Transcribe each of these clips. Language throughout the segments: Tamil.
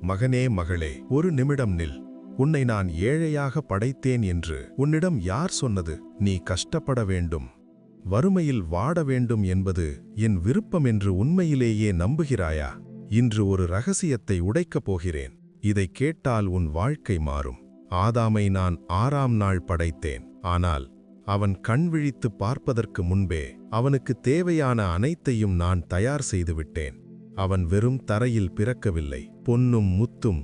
மகனே மகளே, ஒரு நிமிடம் நில். உன்னை நான் ஏழையாக படைத்தேன் என்று உன்னிடம் யார் சொன்னது? நீ கஷ்டப்பட வேண்டும், வறுமையில் வாட வேண்டும் என்பது என் விருப்பம் என்று உண்மையிலேயே நம்புகிறாயா? இன்று ஒரு ரகசியத்தை உடைக்கப் போகிறேன். இதைக் கேட்டால் உன் வாழ்க்கை மாறும். ஆதாமை நான் 6ஆம் நாள் படைத்தேன். ஆனால் அவன் கண் விழித்து பார்ப்பதற்கு முன்பே அவனுக்கு தேவையான அனைத்தையும் நான் தயார் செய்துவிட்டேன். அவன் வெறும் தரையில் பிறக்கவில்லை, பொன்னும் முத்தும்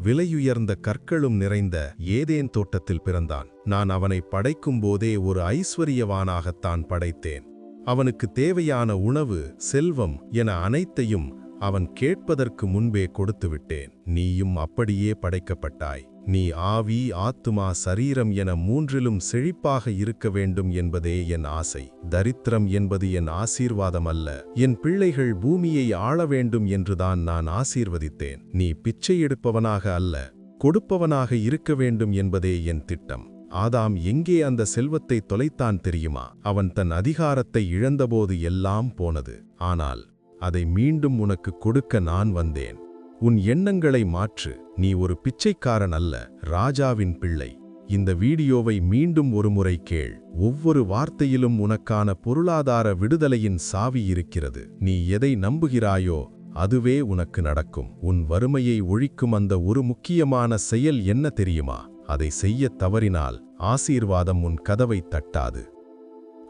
விலையுயர்ந்த கற்களும் நிறைந்த ஏதேன் தோட்டத்தில் பிறந்தான். நான் அவனை படைக்கும் போதே ஒரு ஐஸ்வரியவானாகத்தான் படைத்தேன். அவனுக்கு தேவையான உணவு, செல்வம் என அனைத்தையும் அவன் கேட்பதற்கு முன்பே கொடுத்துவிட்டேன். நீயும் அப்படியே படைக்கப்பட்டாய். நீ ஆவி, ஆத்துமா, சரீரம் என மூன்றிலும் செழிப்பாக இருக்க வேண்டும் என்பதே என் ஆசை. தரித்திரம் என்பது என் ஆசீர்வாதம் அல்ல. என் பிள்ளைகள் பூமியை ஆள வேண்டும் என்றுதான் நான் ஆசீர்வதித்தேன். நீ பிச்சை எடுப்பவனாக அல்ல, கொடுப்பவனாக இருக்க வேண்டும் என்பதே என் திட்டம். ஆதாம் எங்கே அந்த செல்வத்தை தொலைத்தான் தெரியுமா? அவன் தன் அதிகாரத்தை இழந்தபோது எல்லாம் போனது. ஆனால் அதை மீண்டும் உனக்கு கொடுக்க நான் வந்தேன். உன் எண்ணங்களை மாற்று. நீ ஒரு பிச்சைக்காரன் அல்ல, ராஜாவின் பிள்ளை. இந்த வீடியோவை மீண்டும் ஒருமுறை கேள். ஒவ்வொரு வார்த்தையிலும் உனக்கான பொருளாதார விடுதலையின் சாவி இருக்கிறது. நீ எதை நம்புகிறாயோ அதுவே உனக்கு நடக்கும். உன் வறுமையை ஒழிக்கும் அந்த ஒரு முக்கியமான செயல் என்ன தெரியுமா? அதை செய்யத் தவறினால் ஆசீர்வாதம் உன் கதவை தட்டாது.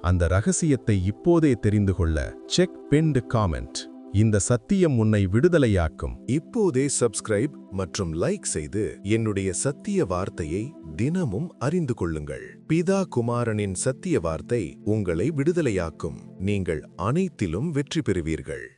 அந்த ரகசியத்தை இப்போதே தெரிந்து கொள்ள செக் பின்ட் காமெண்ட். இந்த சத்தியம் உன்னை விடுதலையாக்கும். இப்போதே சப்ஸ்கிரைப் மற்றும் லைக் செய்து என்னுடைய சத்திய வார்த்தையை தினமும் அறிந்து கொள்ளுங்கள். பிதா குமாரனின் சத்திய வார்த்தை உங்களை விடுதலையாக்கும். நீங்கள் அனைத்திலும் வெற்றி பெறுவீர்கள்.